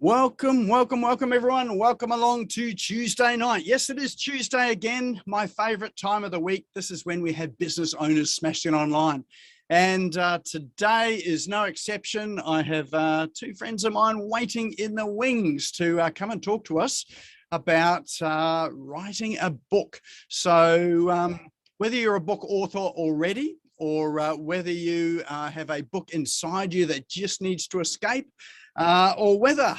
Welcome everyone. Welcome along to Tuesday night. Yes, it is Tuesday again, my favorite time of the week. This is when we have business owners smashing online. And today is no exception. I have two friends of mine waiting in the wings to come and talk to us about writing a book. So whether you're a book author already or whether you have a book inside you that just needs to escape, or whether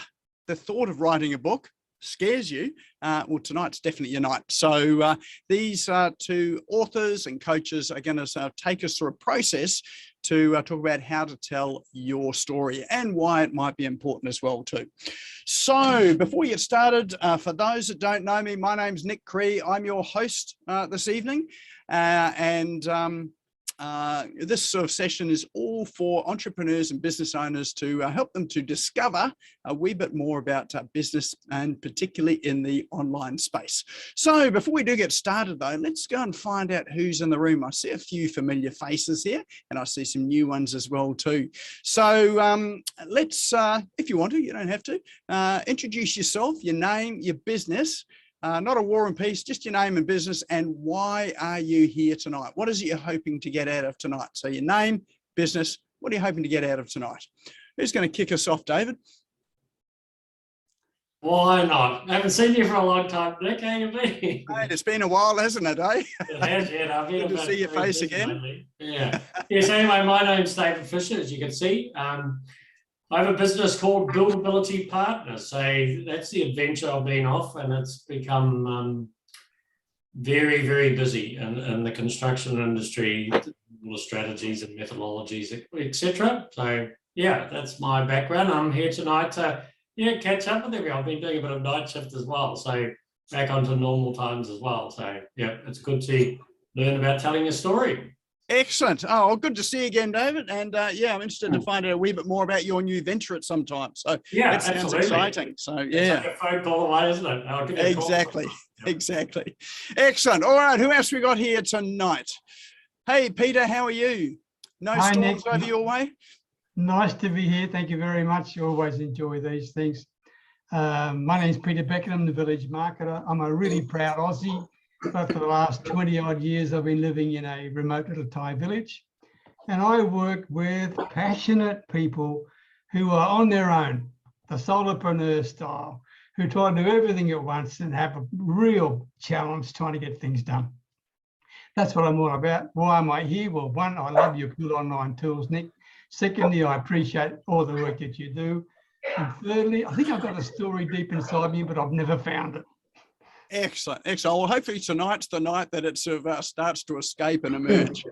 the thought of writing a book scares you, well, tonight's definitely your night. So these two authors and coaches are going to take us through a process to talk about how to tell your story and why it might be important as well too. So before we get started, for those that don't know me, my name's Nick Cree. I'm your host this evening, this sort of session is all for entrepreneurs and business owners to help them to discover a wee bit more about business, and particularly in the online space. So before we do get started though, let's go and find out who's in the room. I see a few familiar faces here and I see some new ones as well too. So let's, if you want to, you don't have to, introduce yourself, your name, your business. Not a war and peace, just your name and business, and why are you here tonight? What is it you're hoping to get out of tonight? So your name, business, what are you hoping to get out of tonight? Who's going to kick us off, David? Why not? I haven't seen you for a long time, Nick. How you been? Hey, it's been a while, hasn't it, eh? It has, yeah. I've been good to see your face again. Lately. Yeah. Yes, anyway, my name's David Fisher, as you can see. I have a business called Buildability Partners. So that's the adventure I've been off, and it's become very, very busy in the construction industry, all the strategies and methodologies, etc. So yeah, that's my background. I'm here tonight to catch up with everyone. I've been doing a bit of night shift as well, so back onto normal times as well. So yeah, it's good to learn about telling a story. Excellent. Oh, well, good to see you again, David. And yeah, I'm interested to find out a wee bit more about your new venture at some time. So yeah, that sounds exciting. So yeah, it's like a phone call away, isn't it? I'll give you a call. Exactly. Excellent. All right, who else we got here tonight? Hey, Peter, how are you? No Hi, storms Nick. over your way? Nice to be here. Thank you very much. You always enjoy these things. My name's Peter Beckett. I'm the village marketer. I'm a really proud Aussie. But for the last 20 odd years, I've been living in a remote little Thai village, and I work with passionate people who are on their own, the solopreneur style, who try to do everything at once and have a real challenge trying to get things done. That's what I'm all about. Why am I here? Well, one, I love your good online tools, Nick. Secondly, I appreciate all the work that you do. And thirdly, I think I've got a story deep inside me, but I've never found it. Excellent. Well, hopefully tonight's the night that it sort of starts to escape and emerge.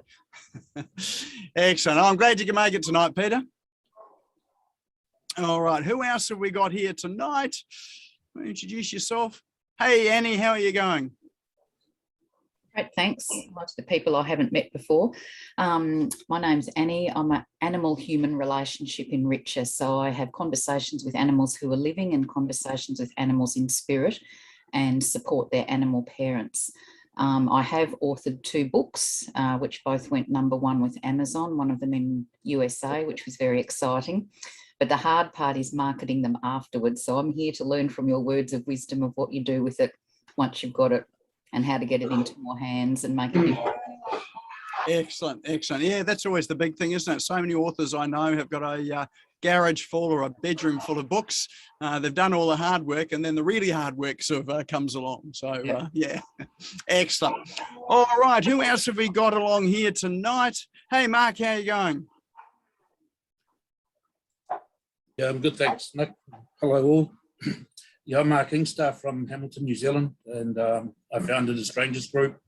Excellent. I'm glad you can make it tonight, Peter. All right. Who else have we got here tonight? Introduce yourself. Hey, Annie, how are you going? Great, thanks. To the people I haven't met before. My name's Annie. I'm an animal-human relationship enricher. So I have conversations with animals who are living and conversations with animals in spirit, and support their animal parents. I have authored 2 books, which both went #1 with Amazon, one of them in USA, which was very exciting. But the hard part is marketing them afterwards. So I'm here to learn from your words of wisdom of what you do with it once you've got it, and how to get it into more hands and make it. Excellent. Yeah, that's always the big thing, isn't it? So many authors I know have got a garage full or a bedroom full of books. They've done all the hard work, and then the really hard work sort of comes along. So yeah, excellent. All right, who else have we got along here tonight? Hey, Mark, how are you going? Yeah, I'm good, thanks, Nick. Hello all. Yeah, I'm Mark Inkster from Hamilton, New Zealand, and I founded the Strangers Group.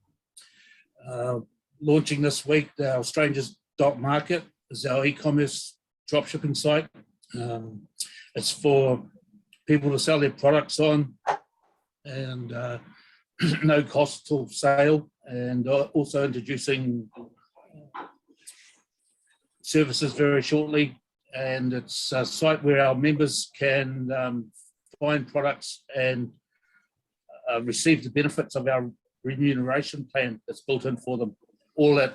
Launching this week, our Strangers.market is our e-commerce dropshipping site. It's for people to sell their products on, and no cost till sale, and also introducing services very shortly. And it's a site where our members can find products and receive the benefits of our remuneration plan that's built in for them, all at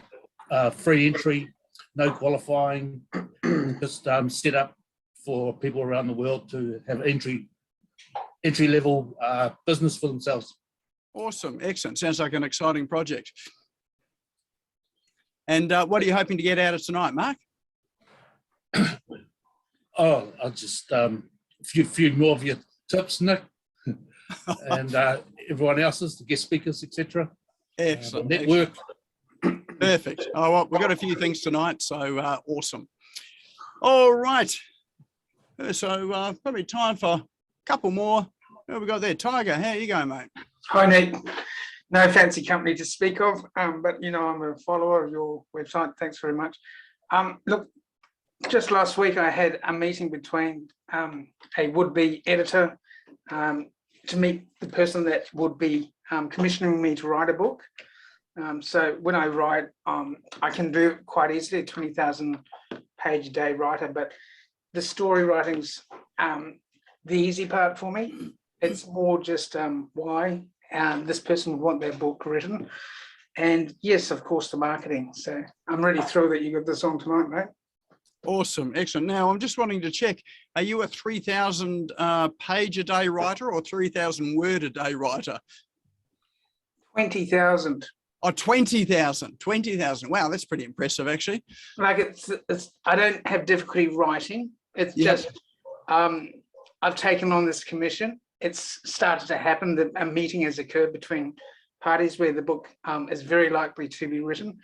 free entry, no qualifying, just set up for people around the world to have entry level business for themselves. Awesome, excellent. Sounds like an exciting project. And what are you hoping to get out of tonight, Mark? Oh, I'll just few more of your tips, Nick, and everyone else's, the guest speakers, etc. Excellent. Network. Perfect. Oh, well, we've got a few things tonight, so awesome. All right. So probably time for a couple more. Who have we got there? Tiger, how you going, mate? Hi, Nick. No fancy company to speak of, but you know, I'm a follower of your website. Thanks very much. Look, just last week I had a meeting between a would-be editor to meet the person that would be commissioning me to write a book. So when I write, I can do it quite easily, a 20,000 page a day writer, but the story writing's the easy part for me. It's more just why this person would want their book written. And yes, of course, the marketing. So I'm really thrilled that you got this on tonight, mate. Awesome, excellent. Now I'm just wanting to check, are you a 3,000 page a day writer or 3,000 word a day writer? 20,000. Oh, 20,000, 20,000. Wow, that's pretty impressive, actually. Like it's I don't have difficulty writing. It's just I've taken on this commission. It's started to happen that a meeting has occurred between parties where the book is very likely to be written.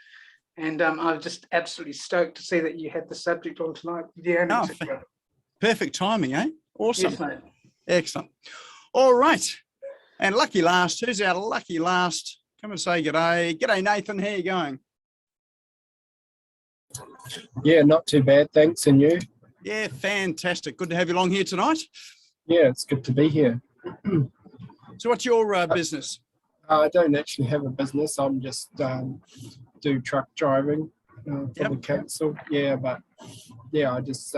And I'm just absolutely stoked to see that you had the subject on tonight. Yeah, perfect timing, eh? Awesome. Yes, mate. Excellent. All right. And lucky last, who's our lucky last? Come and say g'day. G'day, Nathan. How you going? Yeah, not too bad, thanks. And you? Yeah, fantastic. Good to have you along here tonight. Yeah, it's good to be here. So what's your business? I don't actually have a business. I'm just do truck driving for the council. Yeah, but yeah, I just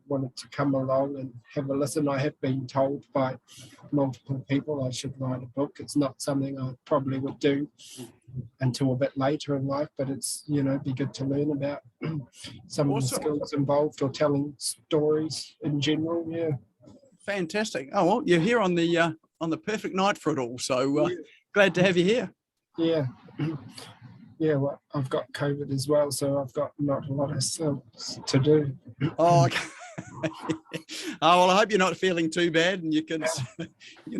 wanted to come along and have a listen. I have been told by multiple people I should write a book. It's not something I probably would do until a bit later in life, but it's, you know, be good to learn about some of the skills involved or telling stories in general. Yeah. Fantastic. Oh, well, you're here on the perfect night for it all. So glad to have you here. Yeah. Yeah, well, I've got COVID as well, so I've got not a lot else to do. Oh, okay. Oh, well, I hope you're not feeling too bad and you can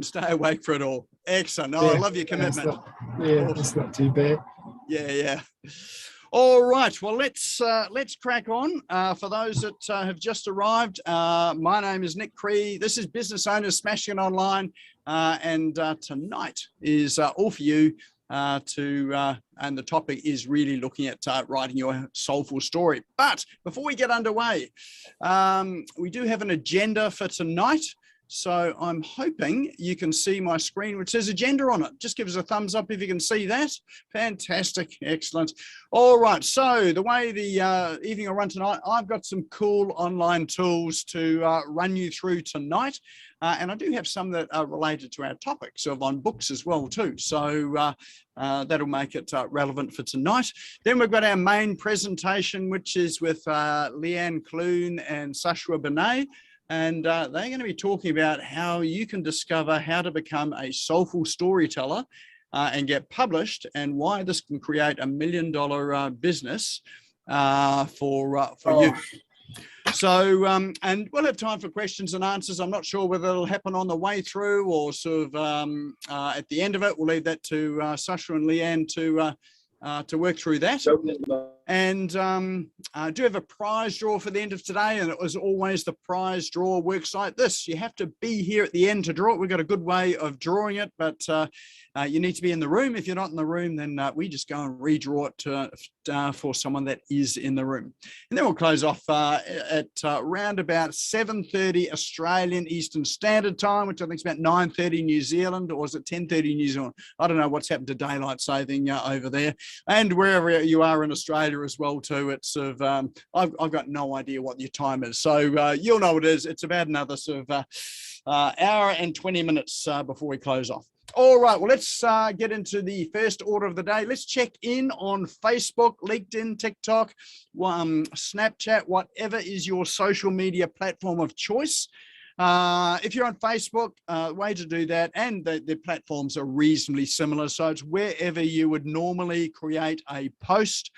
stay awake for it all. Excellent. Oh, yeah, I love your commitment. It's not too bad. Yeah. All right. Well, let's crack on. For those that have just arrived, my name is Nick Cree. This is Business Owners Smashing It Online, and tonight is all for you. And the topic is really looking at writing your soulful story. But before we get underway, we do have an agenda for tonight. So I'm hoping you can see my screen, which says agenda on it. Just give us a thumbs up if you can see that. Fantastic. Excellent. All right. So the way the evening will run tonight, I've got some cool online tools to run you through tonight. And I do have some that are related to our topics of on books as well too. So that'll make it relevant for tonight. Then we've got our main presentation, which is with Leanne Clune and Sashwa Benet. And they're going to be talking about how you can discover how to become a soulful storyteller and get published, and why this can create $1 million business for you. So, and we'll have time for questions and answers. I'm not sure whether it'll happen on the way through or sort of at the end of it. We'll leave that to Sasha and Leanne to work through that. And I do have a prize draw for the end of today, and it was always the prize draw works like this. You have to be here at the end to draw it. We've got a good way of drawing it, but you need to be in the room. If you're not in the room, then we just go and redraw it for someone that is in the room. And then we'll close off at around about 7:30 Australian Eastern Standard Time, which I think is about 9:30 New Zealand, or is it 10:30 New Zealand? I don't know what's happened to daylight saving over there. And wherever you are in Australia as well too, it's sort of, I've got no idea what your time is. So you'll know what it is. It's about another sort of hour and 20 minutes before we close off. All right, well, let's get into the first order of the day. Let's check in on Facebook, LinkedIn, TikTok, Snapchat, whatever is your social media platform of choice. If you're on Facebook, way to do that, and the platforms are reasonably similar, so it's wherever you would normally create a post.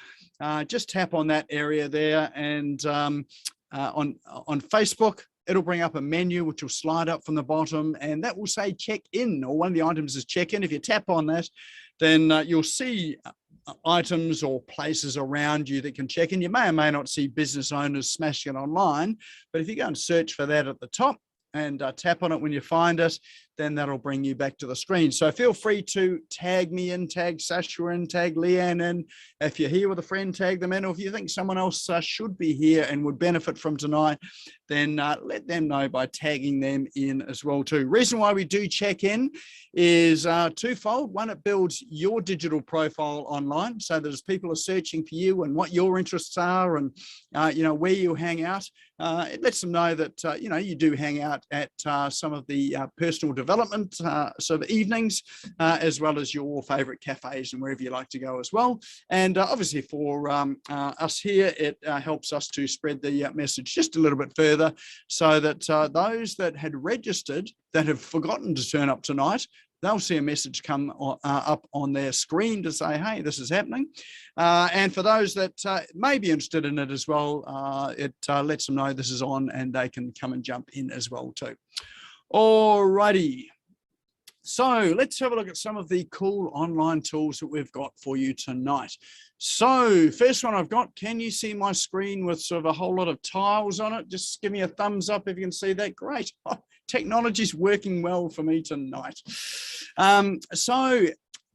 Just tap on that area there, and on Facebook, it'll bring up a menu which will slide up from the bottom, and that will say check in, or one of the items is check in. If you tap on that, then you'll see items or places around you that can check in. You may or may not see business owners smashing it online, but if you go and search for that at the top and tap on it when you find it, then that'll bring you back to the screen. So feel free to tag me in, tag Sasha in, tag Leanne in. If you're here with a friend, tag them in. Or if you think someone else should be here and would benefit from tonight, then let them know by tagging them in as well too. Reason why we do check in is twofold. One, it builds your digital profile online, so that as people are searching for you and what your interests are, and where you hang out, it lets them know that you do hang out at some of the personal development sort of evenings, as well as your favorite cafes and wherever you like to go as well. And obviously for us here, it helps us to spread the message just a little bit further, so that those that had registered that have forgotten to turn up tonight, they'll see a message come up on their screen to say, hey, this is happening. And for those that may be interested in it as well, it lets them know this is on, and they can come and jump in as well too. Alrighty. So let's have a look at some of the cool online tools that we've got for you tonight. So first one I've got, can you see my screen with sort of a whole lot of tiles on it? Just give me a thumbs up if you can see that. Great. Oh, technology's working well for me tonight. So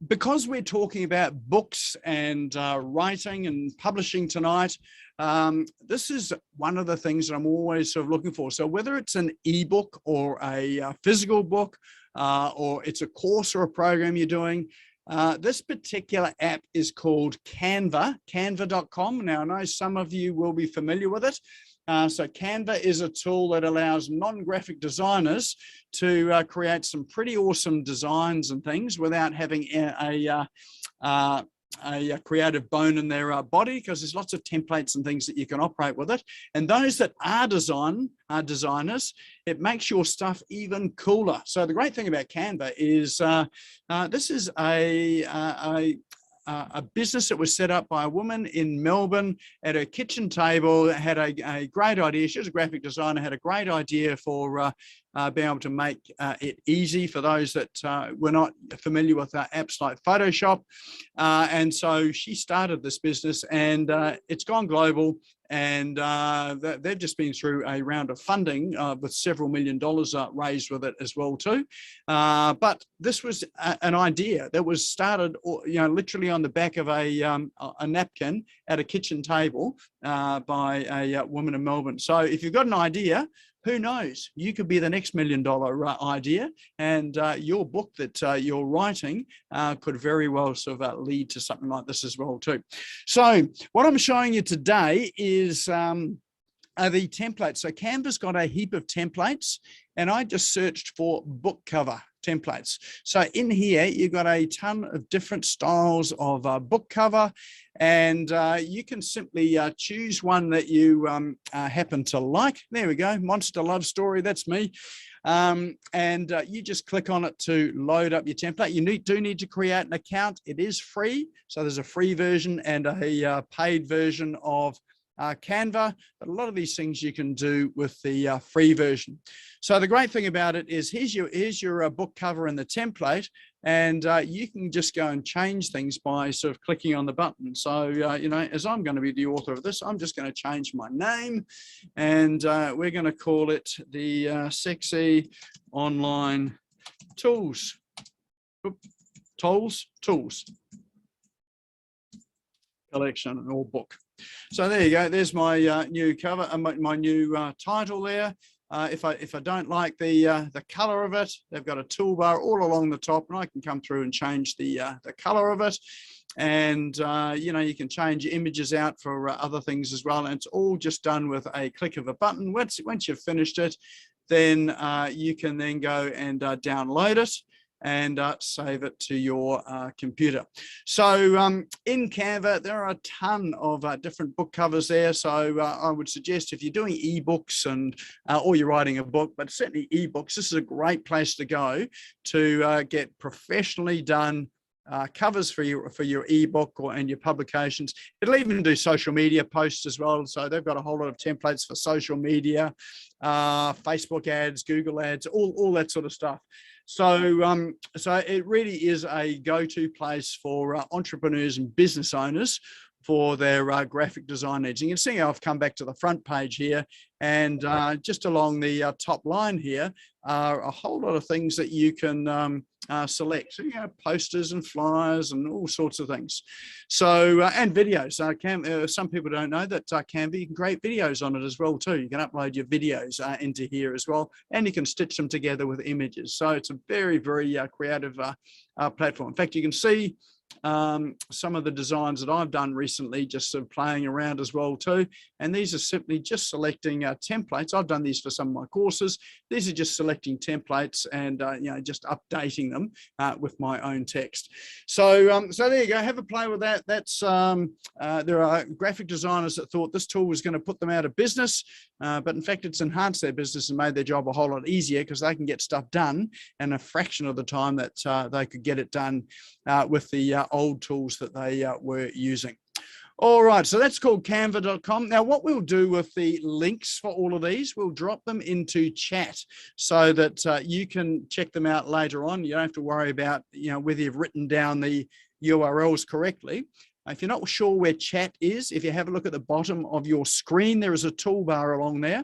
because we're talking about books and writing and publishing tonight, this is one of the things that I'm always sort of looking for. So whether it's an ebook or a physical book, or it's a course or a program you're doing, this particular app is called Canva, canva.com. Now, I know some of you will be familiar with it. So Canva is a tool that allows non-graphic designers to create some pretty awesome designs and things without having a creative bone in their body, because there's lots of templates and things that you can operate with it. And those that are designers, it makes your stuff even cooler. So the great thing about Canva is this is a business that was set up by a woman in Melbourne at her kitchen table, had a great idea. She was a graphic designer, had a great idea for being able to make it easy for those that were not familiar with apps like Photoshop. And so she started this business, and it's gone global. And they've just been through a round of funding with several $1 million raised with it as well too. But this was an idea that was started, literally on the back of a napkin at a kitchen table by a woman in Melbourne. So if you've got an idea, who knows? You could be the next $1 million idea, and your book that you're writing could very well sort of lead to something like this as well too. So what I'm showing you today is the templates. So Canva's got a heap of templates, and I just searched for book cover templates. So in here, you've got a ton of different styles of book cover, and you can simply choose one that you happen to like. There we go, Monster Love Story, that's me. And you just click on it to load up your template. You do need to create an account. It is free, so there's a free version and a paid version of Canva, but a lot of these things you can do with the free version. So the great thing about it is here's your book cover and the template, and you can just go and change things by sort of clicking on the button. So as I'm going to be the author of this, I'm just going to change my name, and we're going to call it the Sexy Online Tools Collection or book. So there you go. There's my new cover and my new title there. If I don't like the color of it, they've got a toolbar all along the top, and I can come through and change the color of it. And you can change images out for other things as well. And it's all just done with a click of a button. Once you've finished it, then you can then go and download it. and save it to your computer. So in Canva, there are a ton of different book covers there. So I would suggest if you're doing ebooks and or you're writing a book, but certainly ebooks, this is a great place to go to get professionally done covers for your ebook and your publications. It'll even do social media posts as well. So they've got a whole lot of templates for social media, Facebook ads, Google ads, all that sort of stuff. So so it really is a go-to place for entrepreneurs and business owners for their graphic design needs. And you can see how I've come back to the front page here, and just along the top line here are a whole lot of things that you can select. So, you know, posters and flyers and all sorts of things. So, and videos. Some people don't know that Canva, you can create videos on it as well too. You can upload your videos into here as well, and you can stitch them together with images. So it's a very, very creative platform. In fact, you can see some of the designs that I've done recently, just sort of playing around as well too. And these are simply just selecting templates. I've done these for some of my courses. These are just selecting templates and you know, just updating them with my own text. So so there you go. Have a play with that. That's there are graphic designers that thought this tool was going to put them out of business, but in fact it's enhanced their business and made their job a whole lot easier, because they can get stuff done in a fraction of the time that they could get it done with the old tools that they were using. All right, so that's called canva.com. Now, what we'll do with the links for all of these, we'll drop them into chat so that you can check them out later on. You don't have to worry about, you know, whether you've written down the URLs correctly. If you're not sure where chat is, if you have a look at the bottom of your screen, there is a toolbar along there.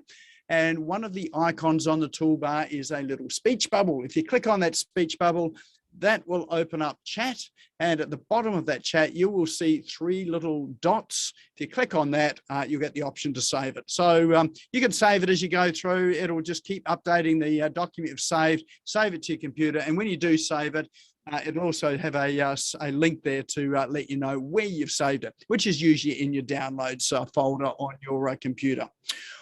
And one of the icons on the toolbar is a little speech bubble. If you click on that speech bubble, that will open up chat, and at the bottom of that chat you will see 3 little dots. If you click on that, you'll get the option to save it. So you can save it as you go through. It'll just keep updating the document you've saved. Save it to your computer, and when you do save it, it'll also have a link there to let you know where you've saved it, which is usually in your downloads folder on your computer.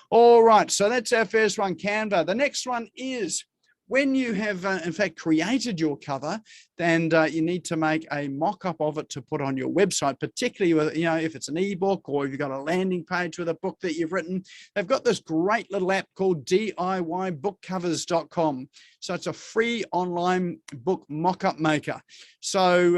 All right, so that's our first one, Canva. The next one is, when you have, in fact, created your cover, then you need to make a mock-up of it to put on your website, particularly with, you know, if it's an ebook or if you've got a landing page with a book that you've written. They've got this great little app called DIYbookcovers.com. So it's a free online book mock-up maker. So,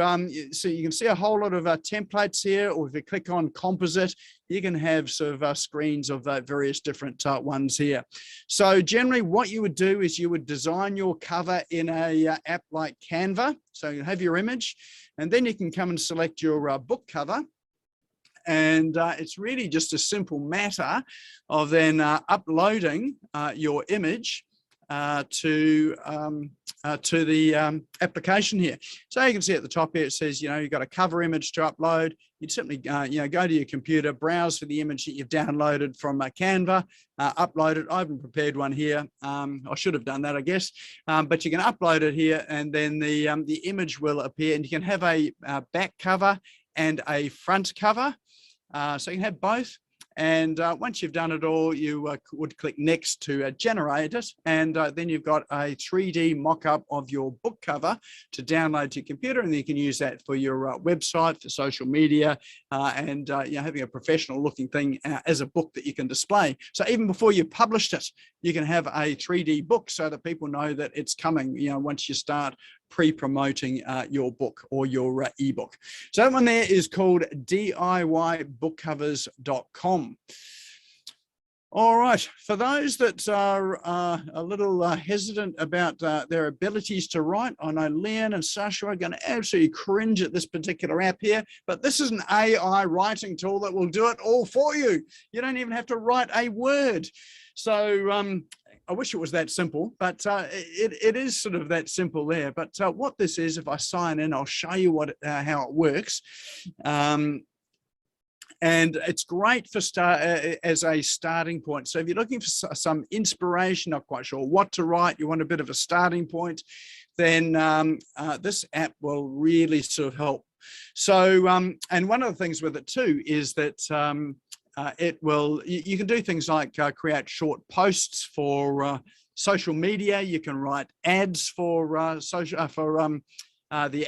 so you can see a whole lot of templates here, or if you click on composite, you can have sort of screens of various different ones here. So generally what you would do is you would design your cover in a app like Canva. So you have your image, and then you can come and select your book cover. And it's really just a simple matter of then uploading your image to the application here. So you can see at the top here, it says, you know, you've got a cover image to upload. You'd simply, you know, go to your computer, browse for the image that you've downloaded from Canva, upload it. I haven't prepared one here. I should have done that, I guess. But you can upload it here, and then the image will appear, and you can have a back cover and a front cover. So you can have both. And once you've done it all, you would click next to generate it. And then you've got a 3D mock-up of your book cover to download to your computer. And then you can use that for your website, for social media, and you know, having a professional looking thing as a book that you can display. So even before you published it, you can have a 3D book so that people know that it's coming, you know, once you start pre-promoting your book or your ebook. So that one there is called DIYbookcovers.com. All right, for those that are a little hesitant about their abilities to write, I know Leon and Sasha are going to absolutely cringe at this particular app here, but this is an AI writing tool that will do it all for you. You don't even have to write a word. So I wish it was that simple, but it is sort of that simple there. But what this is, if I sign in, I'll show you what how it works. And it's great for as a starting point. So if you're looking for some inspiration, not quite sure what to write, you want a bit of a starting point, then this app will really sort of help. So, and one of the things with it too is that you can do things like create short posts for social media. You can write ads for the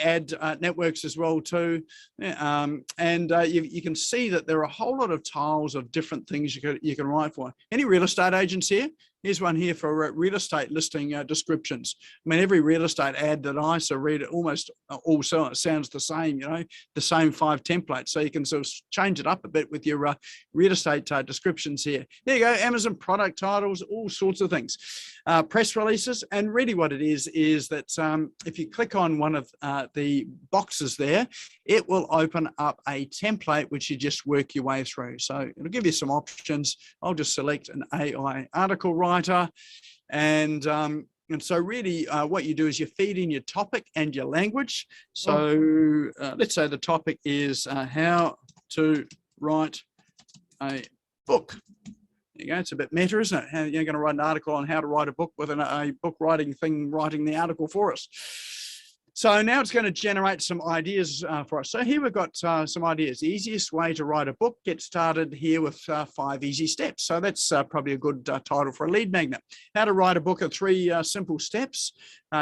ad networks as well too. You can see that there are a whole lot of tiles of different things you can write for. Any real estate agents here? Here's one here for real estate listing descriptions. I mean, every real estate ad that I read, it almost all sounds the same, the same 5 templates. So you can sort of change it up a bit with your real estate descriptions here. There you go, Amazon product titles, all sorts of things. Press releases, and really what it is that if you click on one of the boxes there, it will open up a template which you just work your way through. So it'll give you some options. I'll just select an AI article writer, and so really what you do is you feed in your topic and your language. So let's say the topic is how to write a book. There you go. It's a bit meta, isn't it? How you're going to write an article on how to write a book with a book writing thing writing the article for us. So now it's going to generate some ideas for us. So here we've got some ideas. The easiest way to write a book, get started here with 5 easy steps. So that's probably a good title for a lead magnet. How to write a book in 3 simple steps.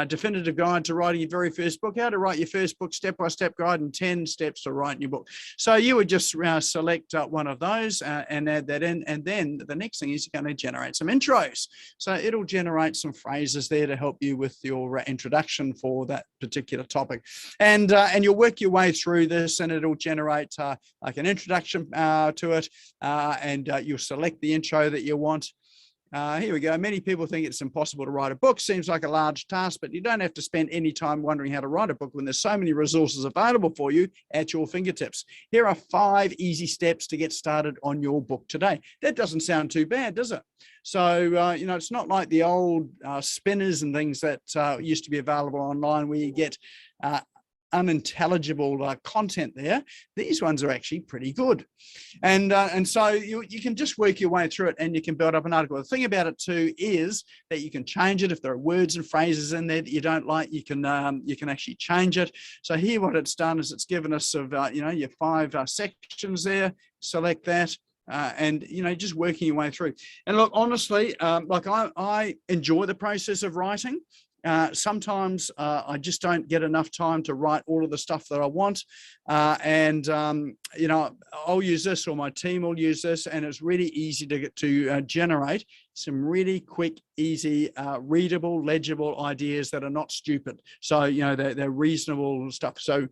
Definitive guide to writing your very first book. How to write your first book, step-by-step guide, and 10 steps to writing your book. So you would just select one of those and add that in. And then the next thing is you're going to generate some intros. So it'll generate some phrases there to help you with your introduction for that particular topic, and you'll work your way through this, and it'll generate like an introduction to it, and you'll select the intro that you want. Here we go. Many people think it's impossible to write a book. Seems like a large task, but you don't have to spend any time wondering how to write a book when there's so many resources available for you at your fingertips. Here are 5 easy steps to get started on your book today. That doesn't sound too bad, does it? So, it's not like the old spinners and things that used to be available online where you get unintelligible content there. These ones are actually pretty good. And so you can just work your way through it, and you can build up an article. The thing about it too is that you can change it. If there are words and phrases in there that you don't like, you can actually change it. So here what it's done is it's given us your 5 sections there. Select that. And just working your way through. And look, honestly, like I enjoy the process of writing. Sometimes I just don't get enough time to write all of the stuff that I want. I'll use this, or my team will use this, and it's really easy to generate some really quick, easy, readable, legible ideas that are not stupid. So, they're reasonable stuff. So,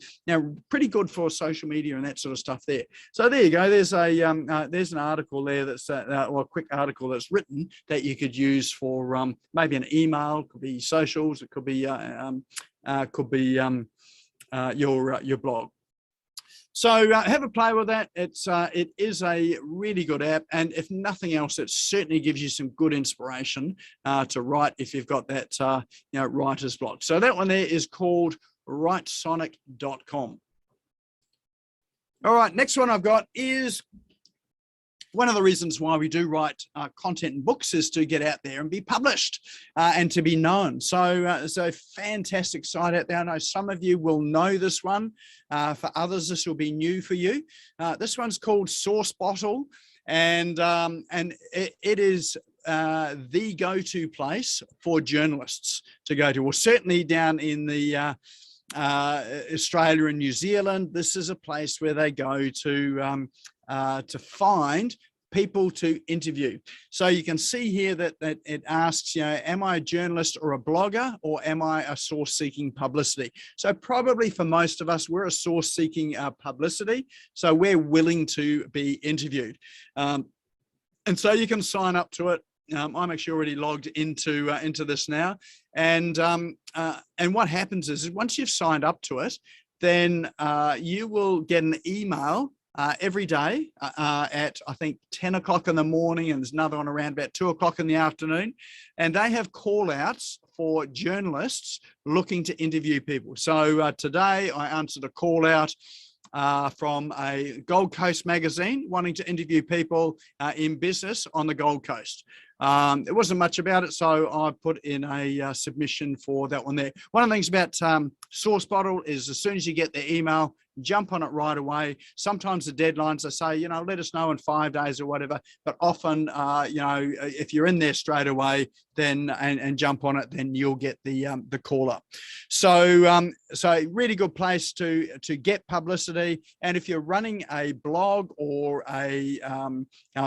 pretty good for social media and that sort of stuff there. So there you go. There's an article there that's or a quick article that's written that you could use for maybe an email. It could be socials. It could be your blog. So have a play with that. It is a really good app, and if nothing else, it certainly gives you some good inspiration to write if you've got that writer's block. So that one there is called writesonic.com. All right, next one I've got is one of the reasons why we do write content in books is to get out there and be published and to be known. So it's a fantastic site out there. I know some of you will know this one. For others, this will be new for you. This one's called Source Bottle, and it is the go-to place for journalists to go to. Well, certainly down in the Australia and New Zealand, this is a place where they go to find people to interview. So you can see here that it asks, am I a journalist or a blogger, or am I a source seeking publicity? So probably for most of us, we're a source seeking publicity. So we're willing to be interviewed. And so you can sign up to it. I'm actually already logged into this now. And what happens is once you've signed up to it, then you will get an email every day at, I think, 10 o'clock in the morning, and there's another one around about 2 o'clock in the afternoon. And they have call outs for journalists looking to interview people. So today I answered a call out from a Gold Coast magazine wanting to interview people in business on the Gold Coast. It wasn't much about it, so I put in a submission for that one there. One of the things about Source Bottle is as soon as you get the email, jump on it right away. Sometimes the deadlines, they say, you know, let us know in 5 days or whatever, but often, you know, if you're in there straight away, then and jump on it, then you'll get the call up. So so really good place to get publicity. And if you're running a blog or a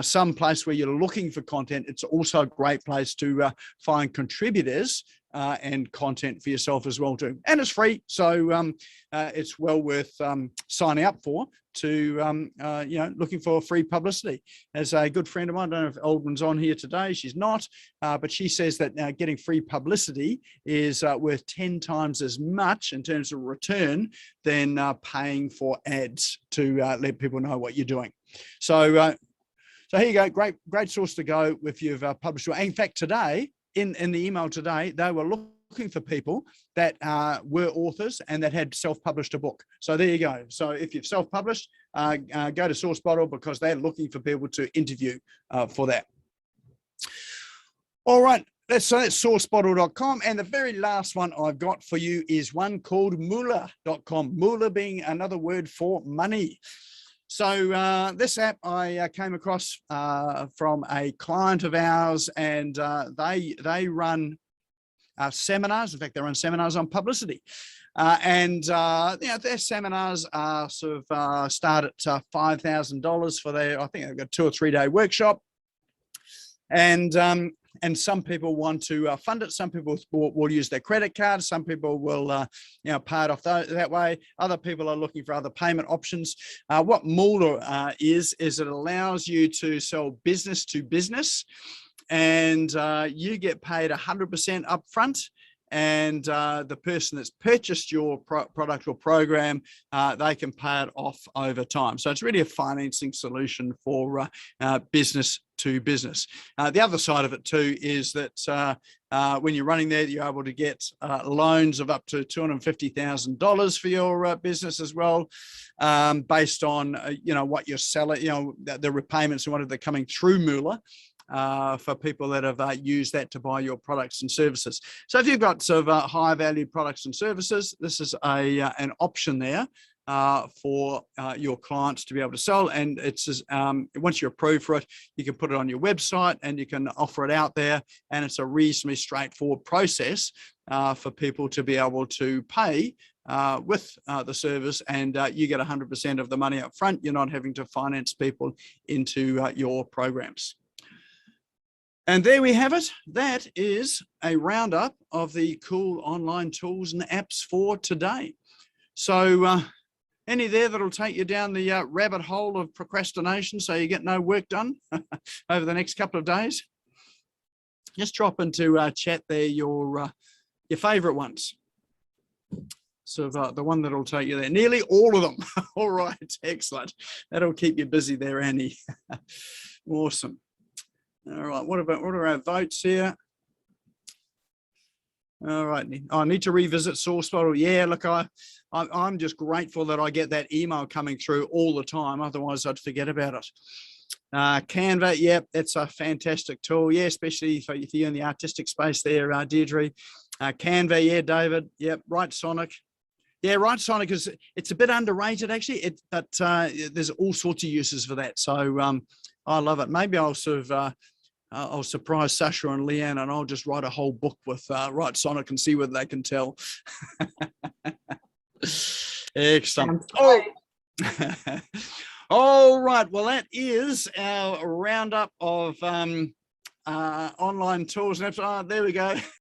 some place where you're looking for content, it's also a great place to find contributors and content for yourself as well too. And it's free, so it's well worth signing up for, to you know, looking for free publicity. As a good friend of mine, I don't know if Aldrin's on here today, she's not, but she says that getting free publicity is worth 10 times as much in terms of return than paying for ads to let people know what you're doing. So so here you go, great source to go if you've published. In fact, today, in the email today, they were looking for people that were authors and that had self-published a book. So there you go. So if you've self-published, go to SourceBottle, because they're looking for people to interview for that. All right, that's sourcebottle.com. And the very last one I've got for you is one called Moolah.com. Moolah being another word for money. So this app I came across from a client of ours, and they run seminars. In fact, they run seminars on publicity, and you know, their seminars are sort of start at $5,000 for their, I think they've got 2 or 3 day workshop, and some people want to fund it. Some people will use their credit card. Some people will, you know, pay it off that way. Other people are looking for other payment options. What Moolah is it allows you to sell business to business, and you get paid 100% upfront. And the person that's purchased your product or program, they can pay it off over time. So it's really a financing solution for business to business. The other side of it too is that when you're running there, you're able to get loans of up to $250,000 for your business as well, based on you know, what you're selling, you know, the repayments and what are coming through Moolah. For people that have used that to buy your products and services. So if you've got sort of high value products and services, this is an option there for your clients to be able to sell. And it's once you're approved for it, you can put it on your website and you can offer it out there. And it's a reasonably straightforward process for people to be able to pay with the service, and you get 100% of the money up front. You're not having to finance people into your programs. And there we have it. That is a roundup of the cool online tools and apps for today. So any there that'll take you down the rabbit hole of procrastination so you get no work done over the next couple of days? Just drop into chat there your favorite ones. So the one that'll take you there. Nearly all of them. All right, excellent. That'll keep you busy there, Annie. Awesome. All right, what are our votes here? All right, I need to revisit SourceBottle. Yeah, look, I'm just grateful that I get that email coming through all the time. Otherwise, I'd forget about it. Canva, yep, it's a fantastic tool. Yeah, especially if you're in the artistic space there, Deirdre. Canva, yeah, David. Yep, Writesonic. Yeah, Writesonic it's a bit underrated actually. But there's all sorts of uses for that. So I love it. Maybe I'll sort of I'll surprise Sasha and Leanne, and I'll just write a whole book with Writesonic and see whether they can tell. Excellent. Oh. All right. Well, that is our roundup of online tools and apps. There we go.